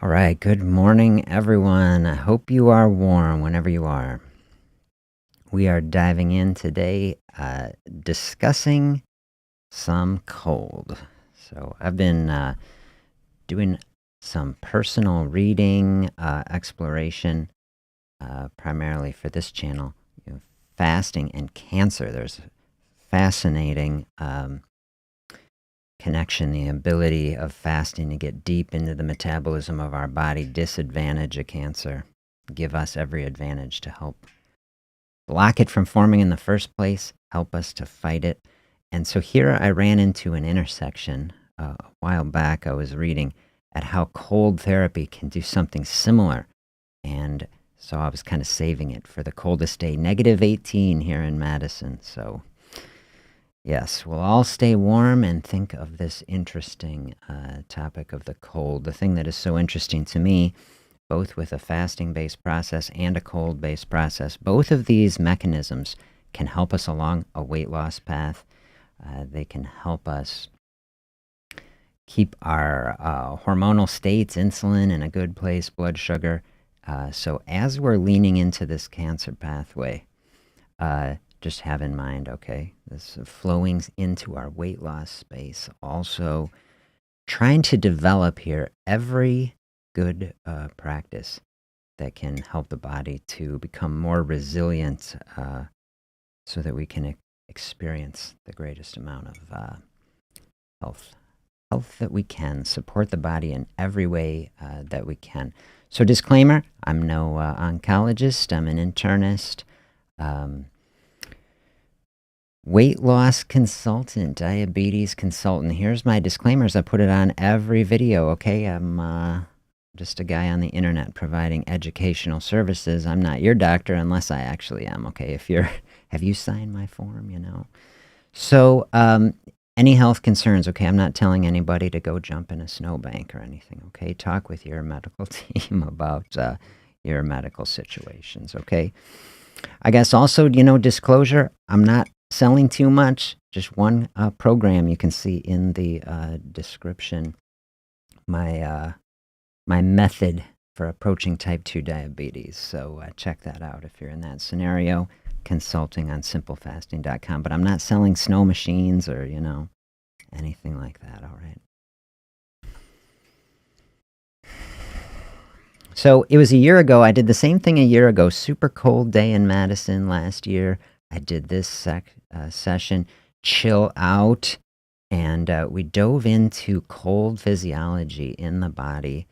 All right, good morning, everyone. I hope you are warm whenever you are. We are diving in today, discussing some cold. So, I've been doing some personal reading, exploration, primarily for this channel, fasting and cancer. There's a fascinating connection, the ability of fasting to get deep into the metabolism of our body, disadvantage of cancer, give us every advantage to help block it from forming in the first place, help us to fight it. And so here I ran into an intersection a while back. I was reading at how cold therapy can do something similar. And so I was kind of saving it for the coldest day, -18 here in Madison. So yes, we'll all stay warm and think of this interesting topic of the cold. The thing that is so interesting to me, both with a fasting-based process and a cold-based process, both of these mechanisms can help us along a weight loss path. They can help us keep our hormonal states, insulin in a good place, blood sugar. So as we're leaning into this cancer pathway, just have in mind, okay, this flowing into our weight loss space. Also, trying to develop here every good practice that can help the body to become more resilient so that we can experience the greatest amount of health that we can, support the body in every way that we can. So disclaimer, I'm no oncologist, I'm an internist, weight loss consultant, diabetes consultant. Here's my disclaimers. I put it on every video, okay? I'm just a guy on the internet providing educational services. I'm not your doctor unless I actually am, okay? Have you signed my form, So, any health concerns, okay? I'm not telling anybody to go jump in a snowbank or anything, okay? Talk with your medical team about your medical situations, okay? I guess also, disclosure, I'm not selling too much, just one program you can see in the description, my method for approaching type 2 diabetes. So check that out if you're in that scenario, consulting on simplefasting.com. But I'm not selling snow machines or, anything like that, all right? So it was a year ago. I did the same thing a year ago. Super cold day in Madison last year. I did this session, chill out, and we dove into cold physiology in the body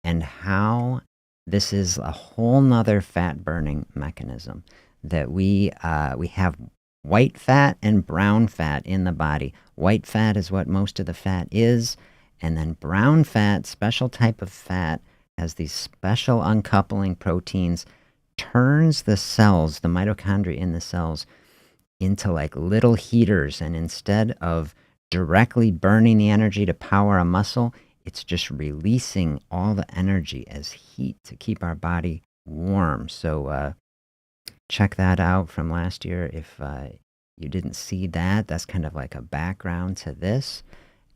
and how this is a whole nother fat burning mechanism that we have white fat and brown fat in the body. White fat is what most of the fat is, and then brown fat, special type of fat, has these special uncoupling proteins, turns the cells, the mitochondria in the cells, into like little heaters. And instead of directly burning the energy to power a muscle, it's just releasing all the energy as heat to keep our body warm. So check that out from last year. If you didn't see that, that's kind of like a background to this.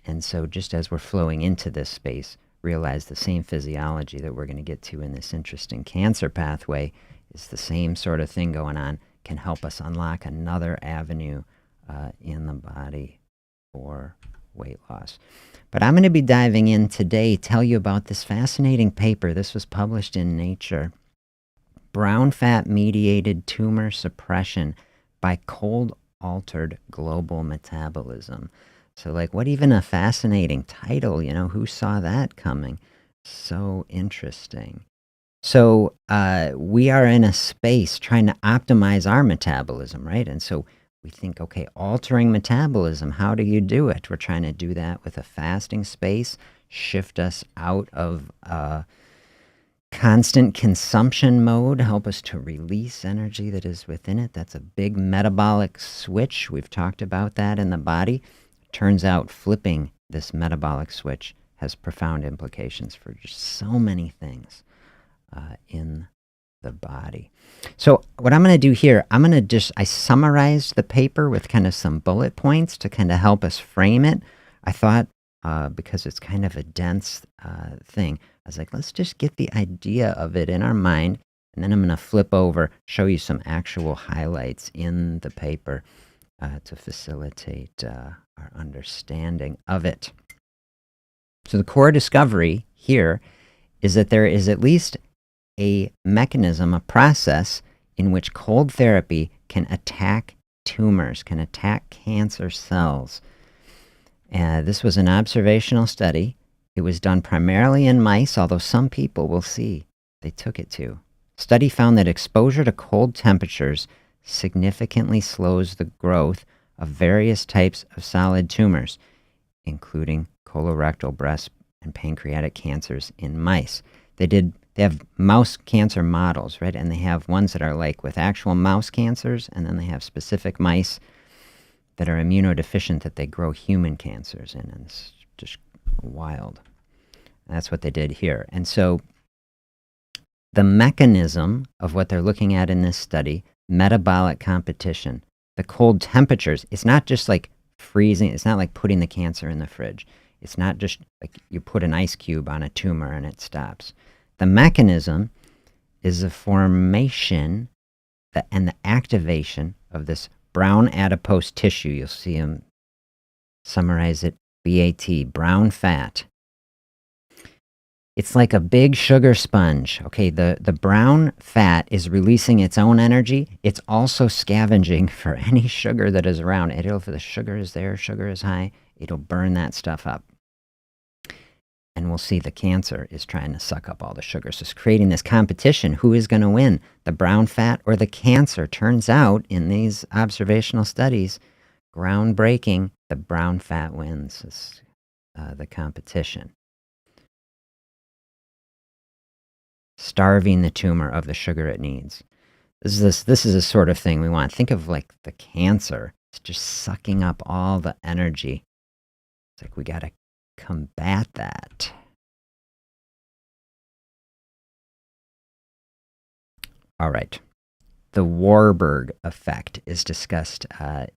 And so just as we're flowing into this space, realize the same physiology that we're going to get to in this interesting cancer pathway is the same sort of thing going on, can help us unlock another avenue in the body for weight loss. But I'm going to be diving in today, tell you about this fascinating paper. This was published in Nature. Brown fat-mediated tumor suppression by cold-altered global metabolism. So, what even a fascinating title, who saw that coming? So interesting. So, we are in a space trying to optimize our metabolism, right? And so we think, okay, altering metabolism, how do you do it? We're trying to do that with a fasting space, shift us out of constant consumption mode, help us to release energy that is within it. That's a big metabolic switch. We've talked about that in the body. Turns out flipping this metabolic switch has profound implications for just so many things in the body. So what I'm going to do here, I summarized the paper with kind of some bullet points to kind of help us frame it. I thought, because it's kind of a dense thing, I was like, let's just get the idea of it in our mind, and then I'm going to flip over, show you some actual highlights in the paper to facilitate our understanding of it. So the core discovery here is that there is at least a mechanism, a process in which cold therapy can attack tumors, can attack cancer cells. This was an observational study. It was done primarily in mice, although some people will see they took it to. Study found that exposure to cold temperatures significantly slows the growth of various types of solid tumors, including colorectal, breast, and pancreatic cancers in mice. They have mouse cancer models, right? And they have ones that are like with actual mouse cancers, and then they have specific mice that are immunodeficient that they grow human cancers in, and it's just wild. And that's what they did here. And so the mechanism of what they're looking at in this study, metabolic competition, the cold temperatures, it's not just like freezing, it's not like putting the cancer in the fridge. It's not just like you put an ice cube on a tumor and it stops. The mechanism is the formation and the activation of this brown adipose tissue. You'll see him summarize it, BAT, brown fat. It's like a big sugar sponge. Okay, the brown fat is releasing its own energy. It's also scavenging for any sugar that is around. If the sugar is there, sugar is high, it'll burn that stuff up. And we'll see the cancer is trying to suck up all the sugar. So it's creating this competition. Who is going to win, the brown fat or the cancer? Turns out in these observational studies, groundbreaking, the brown fat wins. It's the competition. Starving the tumor of the sugar it needs. This is a sort of thing we want. Think of like the cancer. It's just sucking up all the energy. It's like we got to combat that. All right. The Warburg effect is discussed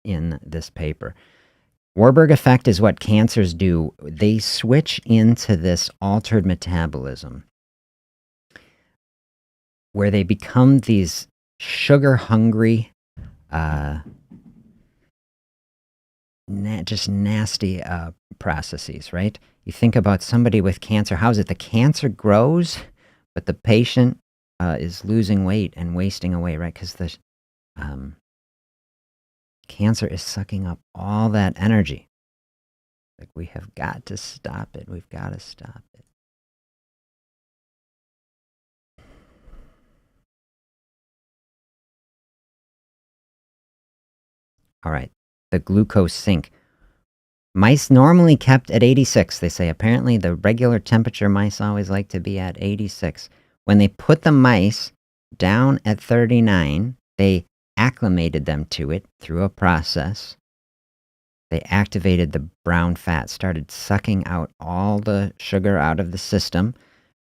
in this paper. Warburg effect is what cancers do. They switch into this altered metabolism where they become these sugar-hungry, just nasty processes, right? You think about somebody with cancer. How is it? The cancer grows, but the patient is losing weight and wasting away, right? Because the cancer is sucking up all that energy. Like, we have got to stop it. We've got to stop it. All right, the glucose sink. Mice normally kept at 86. They say apparently the regular temperature mice always like to be at 86. When they put the mice down at 39, they acclimated them to it through a process. They activated the brown fat, started sucking out all the sugar out of the system.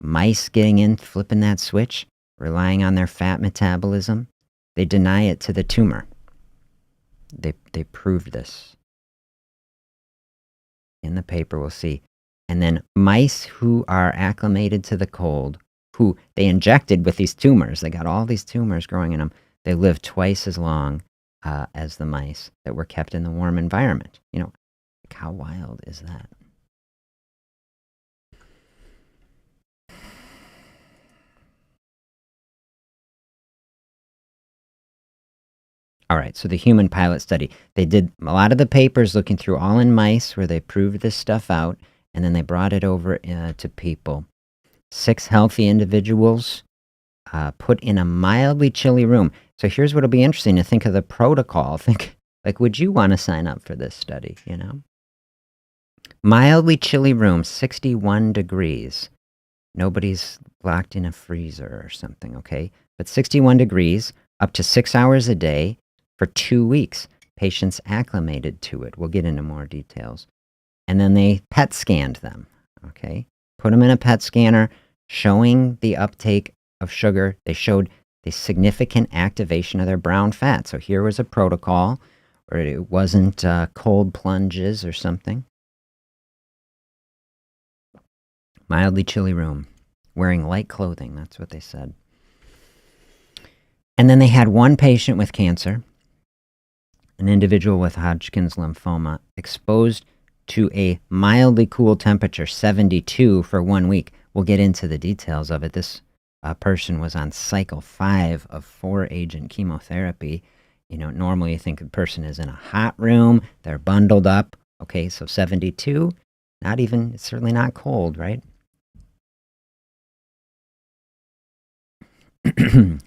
Mice getting in, flipping that switch, relying on their fat metabolism. They deny it to the tumor. They proved this. In the paper, we'll see. And then mice who are acclimated to the cold, who they injected with these tumors, they got all these tumors growing in them, they live twice as long as the mice that were kept in the warm environment. You know, like, how wild is that? All right, so the human pilot study. They did a lot of the papers looking through all in mice where they proved this stuff out, and then they brought it over to people. 6 healthy individuals put in a mildly chilly room. So here's what'll be interesting to think of the protocol. Think, like, would you want to sign up for this study, you know? Mildly chilly room, 61 degrees. Nobody's locked in a freezer or something, okay? But 61 degrees, up to 6 hours a day for 2 weeks. Patients acclimated to it. We'll get into more details. And then they PET scanned them, okay? Put them in a PET scanner, showing the uptake of sugar. They showed the significant activation of their brown fat. So here was a protocol, or it wasn't cold plunges or something. Mildly chilly room. wearing light clothing. That's what they said. And then they had one patient with cancer, an individual with Hodgkin's lymphoma, exposed to a mildly cool temperature, 72, for 1 week. We'll get into the details of it. This person was on cycle 5 of 4-agent chemotherapy. You know, normally you think the person is in a hot room, they're bundled up. Okay, so 72, not even, it's certainly not cold, right?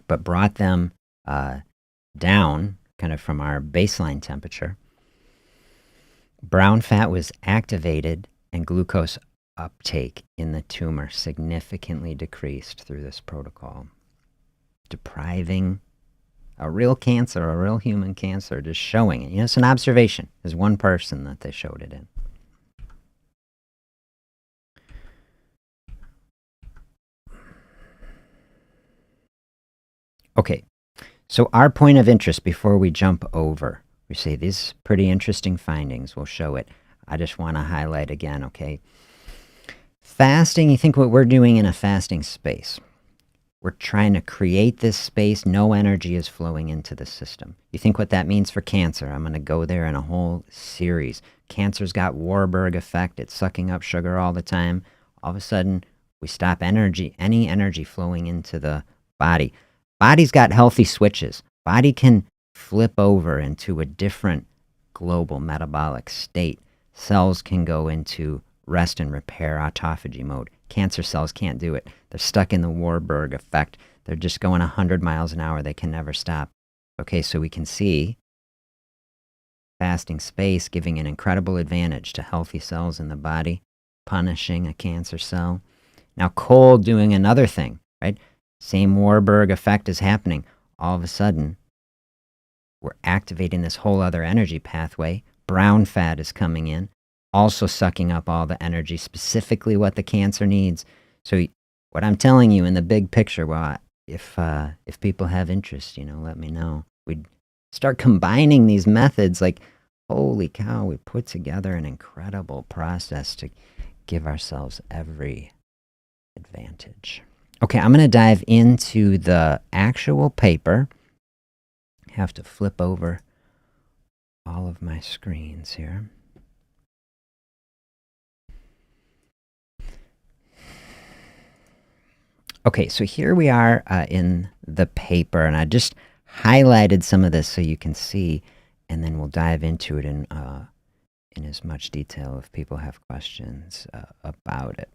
But brought them down kind of from our baseline temperature. Brown fat was activated and glucose uptake in the tumor significantly decreased through this protocol, depriving a real cancer, a real human cancer, just showing it. You know, it's an observation. There's one person that they showed it in. Okay, so our point of interest before we jump over, we say these pretty interesting findings. We'll show it. I just want to highlight again, okay? Fasting, you think what we're doing in a fasting space. We're trying to create this space. No energy is flowing into the system. You think what that means for cancer. I'm going to go there in a whole series. Cancer's got Warburg effect. It's sucking up sugar all the time. All of a sudden, we stop any energy flowing into the body. Body's got healthy switches. Body can flip over into a different global metabolic state. Cells can go into rest and repair autophagy mode. Cancer cells can't do it. They're stuck in the Warburg effect. They're just going 100 miles an hour. They can never stop. Okay, so we can see fasting space giving an incredible advantage to healthy cells in the body, punishing a cancer cell. Now cold doing another thing, right? Same Warburg effect is happening. All of a sudden, we're activating this whole other energy pathway. Brown fat is coming in, also sucking up all the energy, specifically what the cancer needs. So what I'm telling you in the big picture, well, if people have interest, you know, let me know. We'd start combining these methods. Like, holy cow, we put together an incredible process to give ourselves every advantage. Okay, I'm going to dive into the actual paper. I have to flip over all of my screens here. Okay, so here we are in the paper, and I just highlighted some of this so you can see, and then we'll dive into it in as much detail if people have questions about it.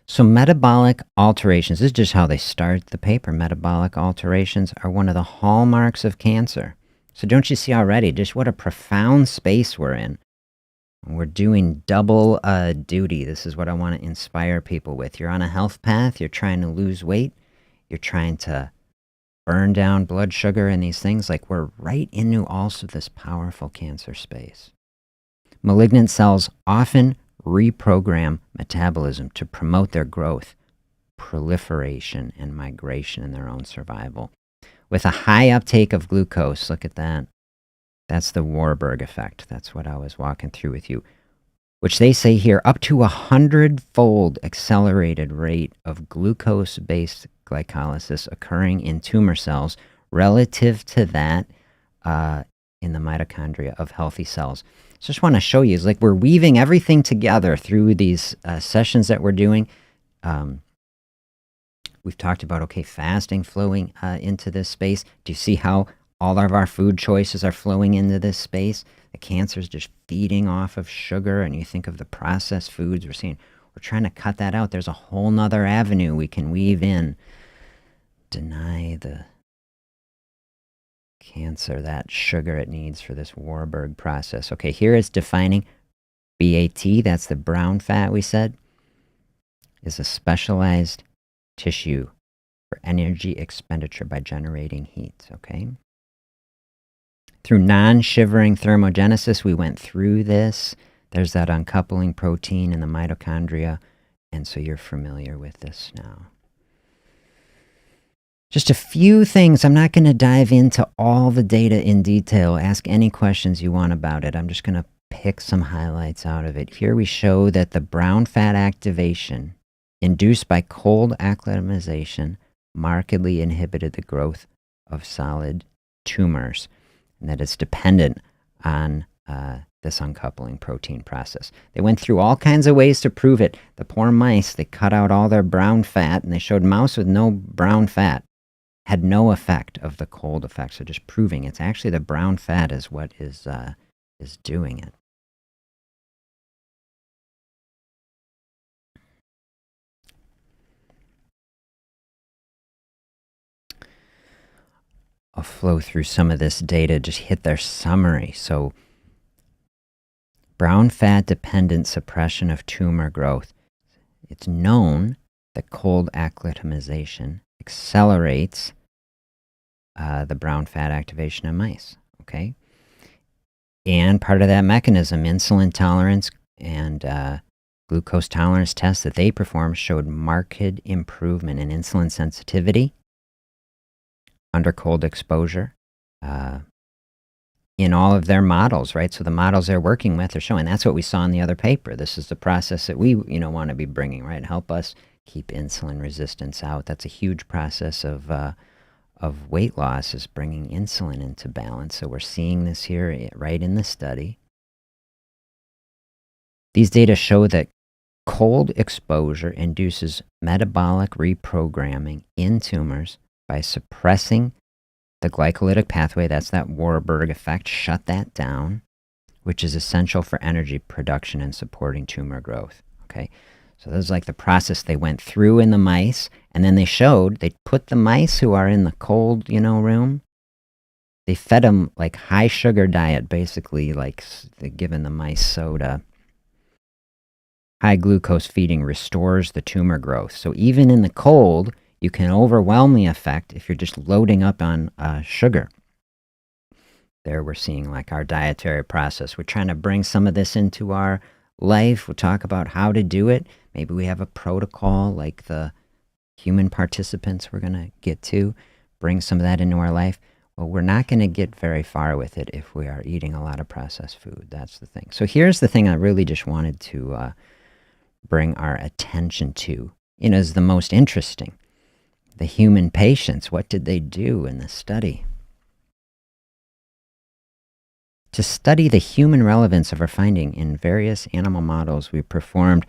So metabolic alterations, this is just how they start the paper. Metabolic alterations are one of the hallmarks of cancer. So don't you see already just what a profound space we're in? We're doing double duty. This is what I want to inspire people with. You're on a health path. You're trying to lose weight. You're trying to burn down blood sugar and these things. Like, we're right into also this powerful cancer space. Malignant cells often reprogram metabolism to promote their growth, proliferation, and migration in their own survival. With a high uptake of glucose, look at that. That's the Warburg effect. That's what I was walking through with you, which they say here, up to 100-fold accelerated rate of glucose-based glycolysis occurring in tumor cells relative to that in the mitochondria of healthy cells. So just want to show you, it's like we're weaving everything together through these sessions that we're doing. We've talked about, okay, fasting flowing into this space. Do you see how all of our food choices are flowing into this space? The cancer is just feeding off of sugar, and you think of the processed foods we're seeing. We're trying to cut that out. There's a whole nother avenue we can weave in. Deny the cancer that sugar it needs for this Warburg process. Okay, here it's defining BAT, that's the brown fat we said, is a specialized tissue for energy expenditure by generating heat, okay? Through non-shivering thermogenesis, we went through this. There's that uncoupling protein in the mitochondria, and so you're familiar with this now. Just a few things. I'm not going to dive into all the data in detail. Ask any questions you want about it. I'm just going to pick some highlights out of it. Here we show that the brown fat activation induced by cold acclimatization markedly inhibited the growth of solid tumors, and that it's dependent on this uncoupling protein process. They went through all kinds of ways to prove it. The poor mice, they cut out all their brown fat, and they showed mouse with no brown fat had no effect of the cold effect. So just proving it's actually the brown fat is what is doing it. I'll flow through some of this data, just hit their summary. So brown fat dependent suppression of tumor growth. It's known that cold acclimatization accelerates the brown fat activation in mice, okay? And part of that mechanism, insulin tolerance and glucose tolerance tests that they performed showed marked improvement in insulin sensitivity under cold exposure in all of their models, right? So the models they're working with are showing that's what we saw in the other paper. This is the process that we, want to be bringing, right? Help us keep insulin resistance out. That's a huge process of weight loss, is bringing insulin into balance. So we're seeing this here right in the study. These data show that cold exposure induces metabolic reprogramming in tumors by suppressing the glycolytic pathway. That's that Warburg effect. Shut that down, which is essential for energy production and supporting tumor growth. Okay, so this is like the process they went through in the mice, and then they put the mice who are in the cold, room, they fed them like high sugar diet, basically, like they're giving the mice soda. High glucose feeding restores the tumor growth. So even in the cold, you can overwhelm the effect if you're just loading up on sugar. There we're seeing like our dietary process. We're trying to bring some of this into our life. We'll talk about how to do it. Maybe we have a protocol like the human participants we're going to get to. Bring some of that into our life. Well, we're not going to get very far with it if we are eating a lot of processed food. That's the thing. So here's the thing I really just wanted to bring our attention to, is the most interesting. The human patients, what did they do in the study? To study the human relevance of our finding in various animal models, we performed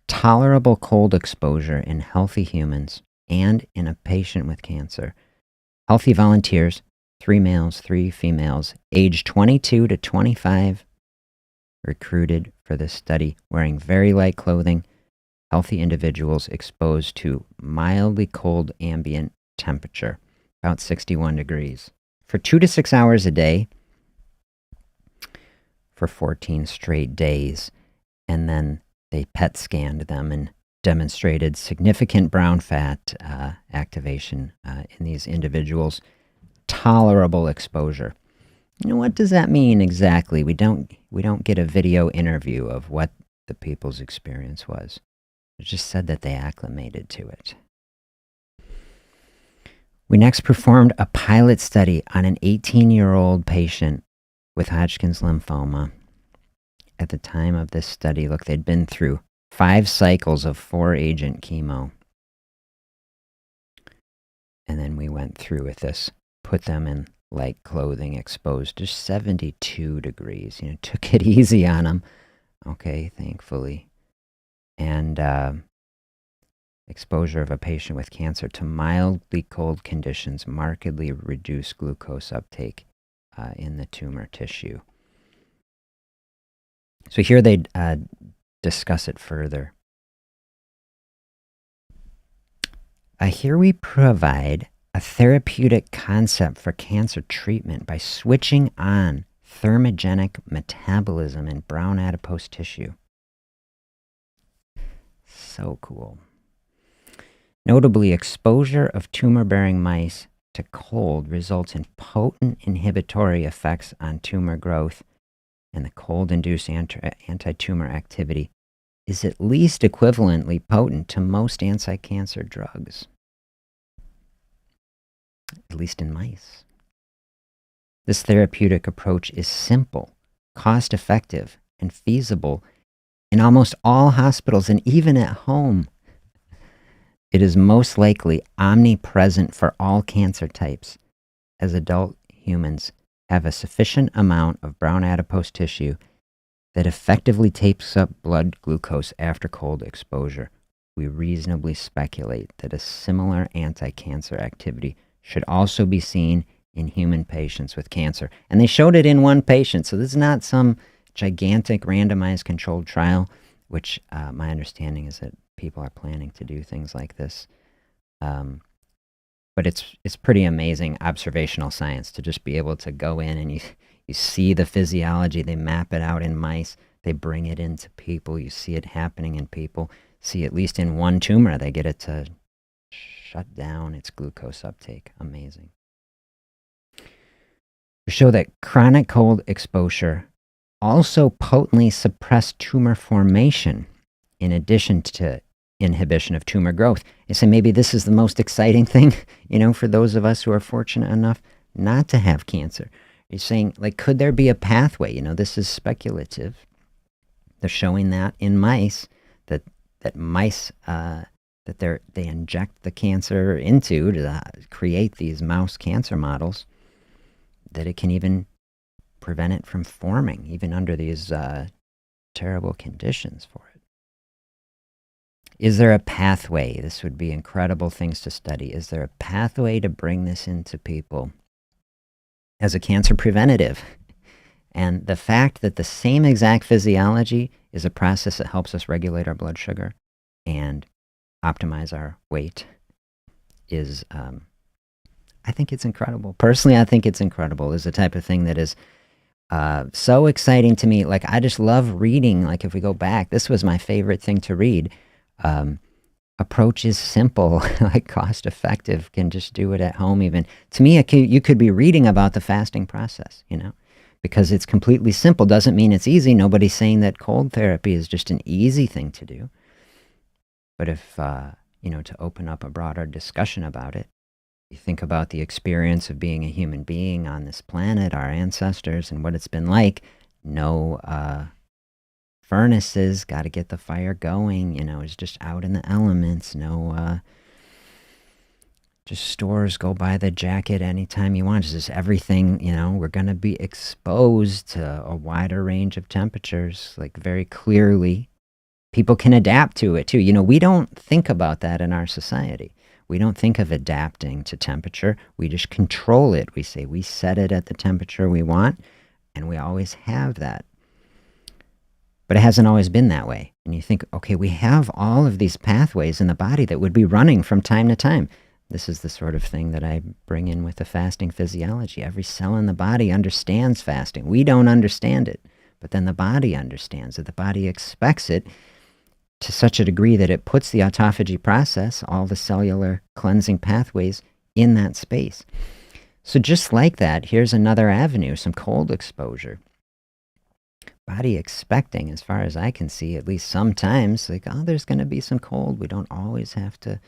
tolerable cold exposure in healthy humans and in a patient with cancer. Healthy volunteers, 3 males, 3 females, aged 22 to 25, recruited for this study, wearing very light clothing, healthy individuals exposed to mildly cold ambient temperature, about 61 degrees, for 2 to 6 hours a day for 14 straight days. And then they PET scanned them and demonstrated significant brown fat activation in these individuals. Tolerable exposure. What does that mean exactly? We don't get a video interview of what the people's experience was. It just said that they acclimated to it. We next performed a pilot study on an 18-year-old patient with Hodgkin's lymphoma. At the time of this study, look, they'd been through 5 cycles of 4-agent chemo. And then we went through with this, put them in light clothing, exposed to 72 degrees. Took it easy on them. Okay, thankfully. And exposure of a patient with cancer to mildly cold conditions markedly reduced glucose uptake in the tumor tissue. So here they discuss it further. Here we provide a therapeutic concept for cancer treatment by switching on thermogenic metabolism in brown adipose tissue. So cool. Notably, exposure of tumor-bearing mice to cold results in potent inhibitory effects on tumor growth, and the cold-induced anti-tumor activity is at least equivalently potent to most anti-cancer drugs, at least in mice. This therapeutic approach is simple, cost-effective, and feasible in almost all hospitals and even at home. It is most likely omnipresent for all cancer types, as adult humans have a sufficient amount of brown adipose tissue that effectively takes up blood glucose after cold exposure. We reasonably speculate that a similar anti-cancer activity should also be seen in human patients with cancer. And they showed it in one patient, so this is not some gigantic randomized controlled trial, which my understanding is that people are planning to do things like this. But it's pretty amazing observational science to just be able to go in and you see the physiology, they map it out in mice, they bring it into people, you see it happening in people, see at least in one tumor, they get it to shut down its glucose uptake. Amazing. We show that chronic cold exposure also potently suppress tumor formation in addition to inhibition of tumor growth. You say maybe this is the most exciting thing, for those of us who are fortunate enough not to have cancer. You're saying, like, could there be a pathway? This is speculative. They're showing that in mice, that mice, they inject the cancer into to create these mouse cancer models, that it can even prevent it from forming, even under these terrible conditions for it. Is there a pathway? This would be incredible things to study. Is there a pathway to bring this into people as a cancer preventative? And the fact that the same exact physiology is a process that helps us regulate our blood sugar and optimize our weight is, I think it's incredible. Personally, I think it's incredible. It's the type of thing that is so exciting to me. Like, I just love reading. Like, if we go back, this was my favorite thing to read. Approach is simple, like cost effective, can just do it at home even. To me, you could be reading about the fasting process, because it's completely simple. Doesn't mean it's easy. Nobody's saying that cold therapy is just an easy thing to do. But if, to open up a broader discussion about it, you think about the experience of being a human being on this planet, our ancestors, and what it's been like. No furnaces, got to get the fire going, it's just out in the elements. No, just stores, go buy the jacket anytime you want. It's just everything, we're going to be exposed to a wider range of temperatures, like very clearly. People can adapt to it too. We don't think about that in our society. We don't think of adapting to temperature. We just control it. We say we set it at the temperature we want, and we always have that. But it hasn't always been that way. And you think, okay, we have all of these pathways in the body that would be running from time to time. This is the sort of thing that I bring in with the fasting physiology. Every cell in the body understands fasting. We don't understand it, but then the body understands it. The body expects it to such a degree that it puts the autophagy process, all the cellular cleansing pathways, in that space. So just like that, here's another avenue, some cold exposure. Body expecting, as far as I can see, at least sometimes, like, oh, there's going to be some cold. We don't always have to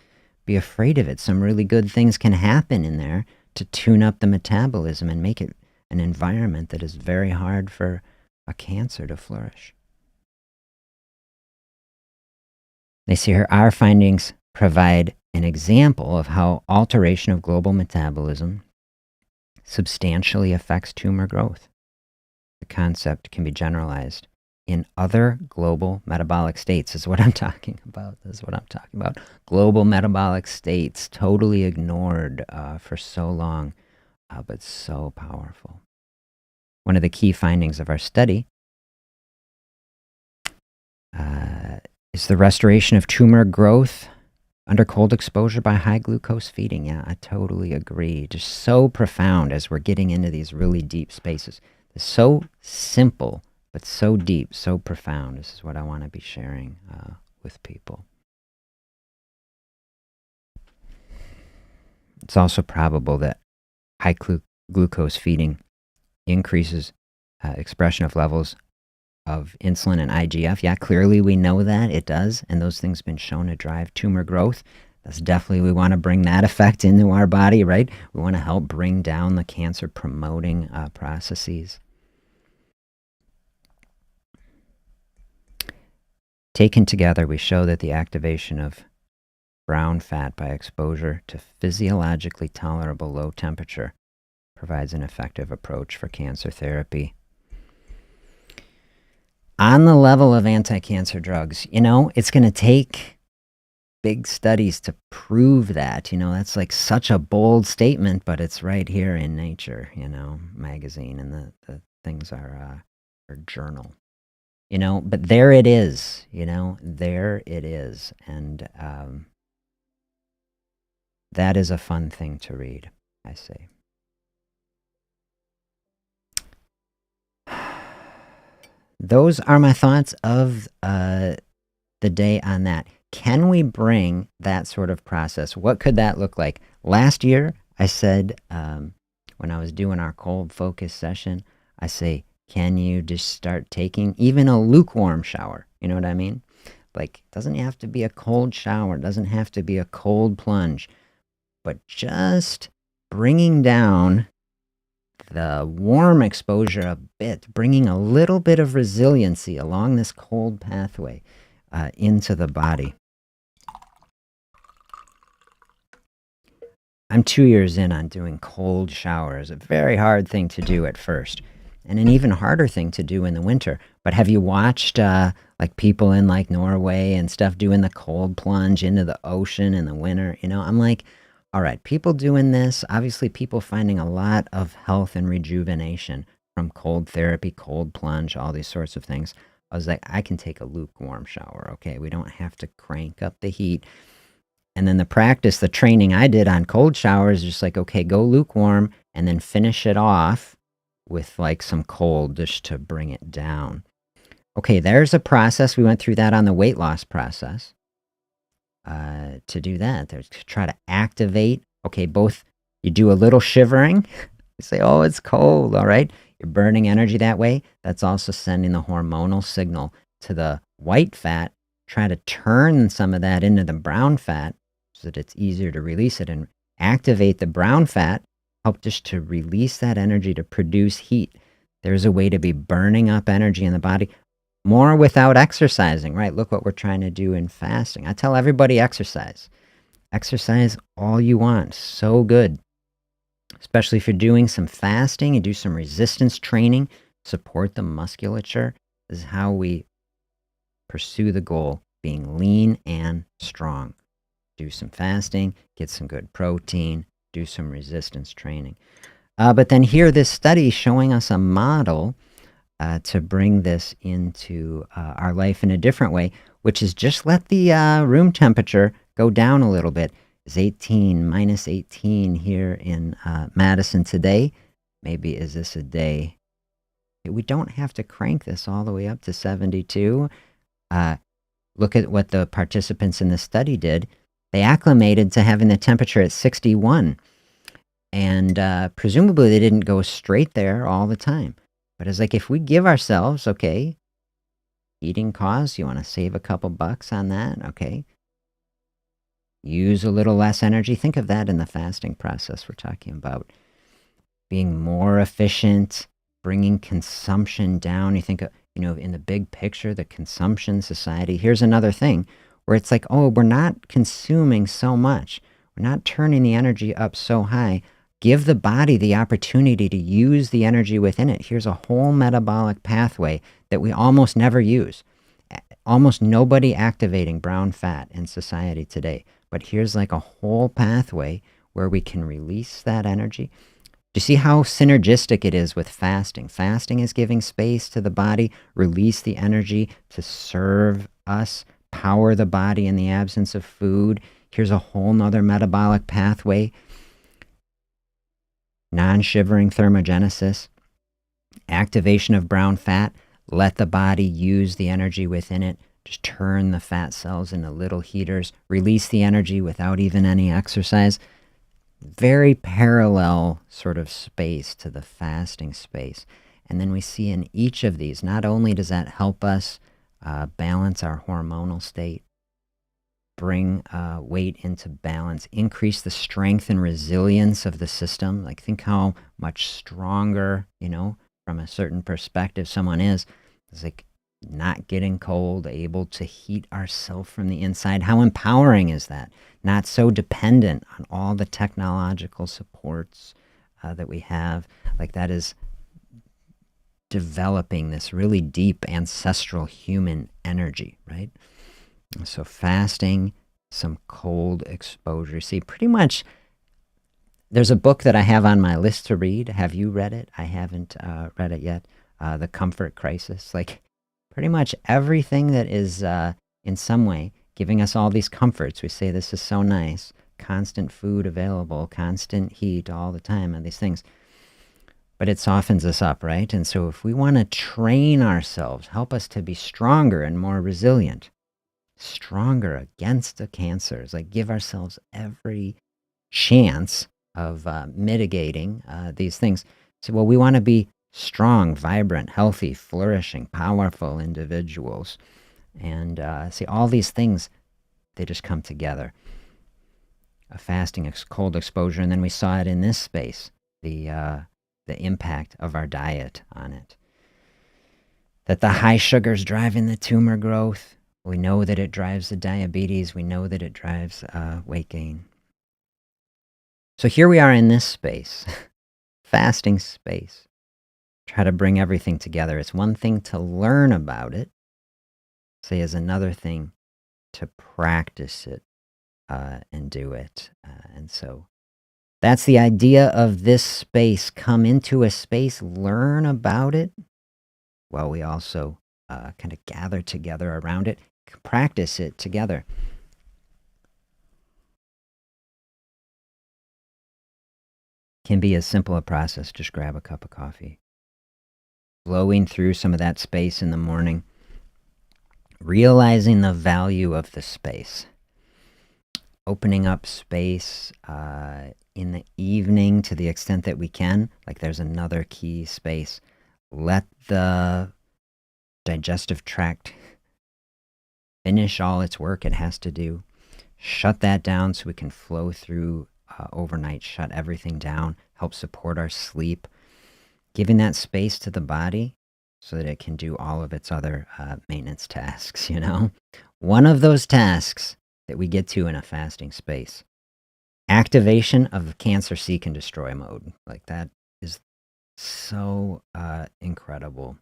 be afraid of it. Some really good things can happen in there to tune up the metabolism and make it an environment that is very hard for a cancer to flourish. They say here, our findings provide an example of how alteration of global metabolism substantially affects tumor growth. The concept can be generalized in other global metabolic states, is what I'm talking about. This is what I'm talking about. Global metabolic states, totally ignored for so long, but so powerful. One of the key findings of our study is the restoration of tumor growth under cold exposure by high glucose feeding. Yeah, I totally agree. Just so profound as we're getting into these really deep spaces. It's so simple, but so deep, so profound. This is what I want to be sharing with people. It's also probable that high glucose feeding increases expression of levels of insulin and IGF. Yeah, clearly we know that it does, and those things have been shown to drive tumor growth. That's definitely, we want to bring that effect into our body, right? We want to help bring down the cancer-promoting processes. Taken together, we show that the activation of brown fat by exposure to physiologically tolerable low temperature provides an effective approach for cancer therapy. On the level of anti-cancer drugs, it's going to take big studies to prove that. That's like such a bold statement, but it's right here in Nature, magazine, and the things are journal. But there it is, there it is. And that is a fun thing to read, I say. Those are my thoughts of the day on that. Can we bring that sort of process? What could that look like? Last year, I said, when I was doing our cold focus session, I say, can you just start taking even a lukewarm shower? You know what I mean? Like, it doesn't have to be a cold shower. It doesn't have to be a cold plunge. But just bringing down the warm exposure a bit, bringing a little bit of resiliency along this cold pathway into the body. I'm 2 years in on doing cold showers, a very hard thing to do at first, and an even harder thing to do in the winter. But have you watched like people in like Norway and stuff doing the cold plunge into the ocean in the winter? I'm like, all right, people doing this, obviously people finding a lot of health and rejuvenation from cold therapy, cold plunge, all these sorts of things. I was like, I can take a lukewarm shower, okay? We don't have to crank up the heat. And then the practice, the training I did on cold showers is just like, okay, go lukewarm and then finish it off with like some cold just to bring it down. Okay, there's a process. We went through that on the weight loss process. To do that, to try to activate. Okay, both you do a little shivering. You say, oh, it's cold, all right? You're burning energy that way. That's also sending the hormonal signal to the white fat. Try to turn some of that into the brown fat so that it's easier to release it and activate the brown fat. Help just to release that energy to produce heat. There's a way to be burning up energy in the body. More without exercising, right? Look what we're trying to do in fasting. I tell everybody exercise. Exercise all you want. So good. Especially if you're doing some fasting and do some resistance training. Support the musculature. This is how we pursue the goal, being lean and strong. Do some fasting, get some good protein, do some resistance training. But then here, this study showing us a model to bring this into our life in a different way, which is just let the room temperature go down a little bit. It's minus 18 here in Madison today. Maybe is this a day? We don't have to crank this all the way up to 72. Look at what the participants in the study did. They acclimated to having the temperature at 61. And presumably they didn't go straight there all the time. But it's like if we give ourselves, okay, eating costs, you want to save a couple bucks on that, okay? Use a little less energy. Think of that in the fasting process we're talking about. Being more efficient, bringing consumption down. You think, in the big picture, the consumption society. Here's another thing where it's like, oh, we're not consuming so much. We're not turning the energy up so high. Give the body the opportunity to use the energy within it. Here's a whole metabolic pathway that we almost never use. Almost nobody activating brown fat in society today. But here's like a whole pathway where we can release that energy. Do you see how synergistic it is with fasting? Fasting is giving space to the body, release the energy to serve us, power the body in the absence of food. Here's a whole nother metabolic pathway. Non-shivering thermogenesis, activation of brown fat, let the body use the energy within it, just turn the fat cells into little heaters, release the energy without even any exercise. Very parallel sort of space to the fasting space. And then we see in each of these, not only does that help us balance our hormonal state, bring weight into balance, increase the strength and resilience of the system. Like think how much stronger, from a certain perspective someone is. It's like not getting cold, able to heat ourselves from the inside. How empowering is that? Not so dependent on all the technological supports that we have. Like, that is developing this really deep ancestral human energy, right? So fasting, some cold exposure. See, pretty much there's a book that I have on my list to read. Have you read it? I haven't read it yet. The Comfort Crisis. Like, pretty much everything that is in some way giving us all these comforts. We say this is so nice. Constant food available, constant heat all the time, and these things. But it softens us up, right? And so if we want to train ourselves, help us to be stronger and more resilient, stronger against the cancers, like give ourselves every chance of mitigating these things. So, well, we want to be strong, vibrant, healthy, flourishing, powerful individuals. And see, all these things, they just come together. A fasting, cold exposure, and then we saw it in this space, the impact of our diet on it. That the high sugar's driving the tumor growth. We know that it drives the diabetes. We know that it drives weight gain. So here we are in this space, fasting space. Try to bring everything together. It's one thing to learn about it, say, is another thing to practice it and do it. And so that's the idea of this space. Come into a space, learn about it, while we also kind of gather together around it, practice it together. Can be as simple a process. Just grab a cup of coffee. Blowing through some of that space in the morning. Realizing the value of the space. Opening up space in the evening to the extent that we can. Like, there's another key space. Let the digestive tract finish all its work it has to do. Shut that down so we can flow through overnight. Shut everything down. Help support our sleep. Giving that space to the body so that it can do all of its other maintenance tasks, you know? One of those tasks that we get to in a fasting space. Activation of cancer seek and destroy mode. Like, that is so incredible.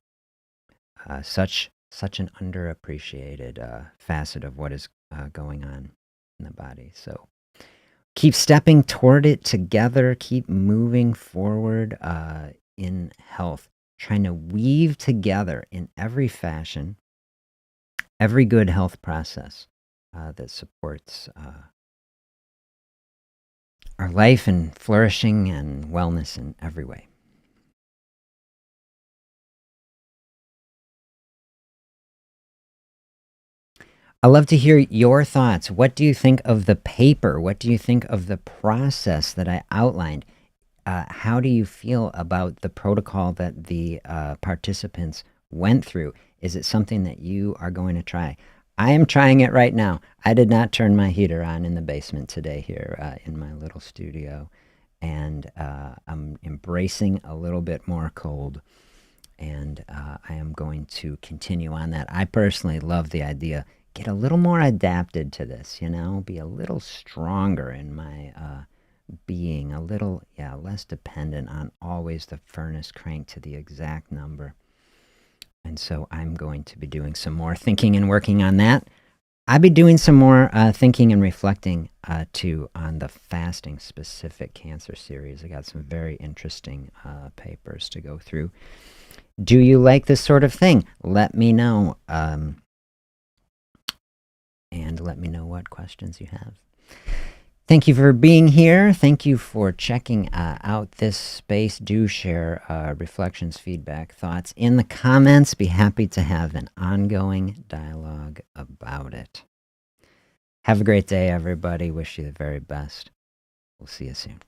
Such an underappreciated facet of what is going on in the body. So keep stepping toward it together. Keep moving forward in health. Trying to weave together in every fashion, every good health process that supports our life and flourishing and wellness in every way. I'd love to hear your thoughts. What do you think of the paper? What do you think of the process that I outlined? How do you feel about the protocol that the participants went through? Is it something that you are going to try? I am trying it right now. I did not turn my heater on in the basement today here in my little studio. And I'm embracing a little bit more cold. And I am going to continue on that. I personally love the idea. Get a little more adapted to this, you know? Be a little stronger in my being, a little, less dependent on always the furnace cranked to the exact number. And so I'm going to be doing some more thinking and working on that. I'll be doing some more thinking and reflecting too on the fasting specific cancer series. I got some very interesting papers to go through. Do you like this sort of thing? Let me know. And let me know what questions you have. Thank you for being here. Thank you for checking out this space. Do share reflections, feedback, thoughts in the comments. Be happy to have an ongoing dialogue about it. Have a great day, everybody. Wish you the very best. We'll see you soon.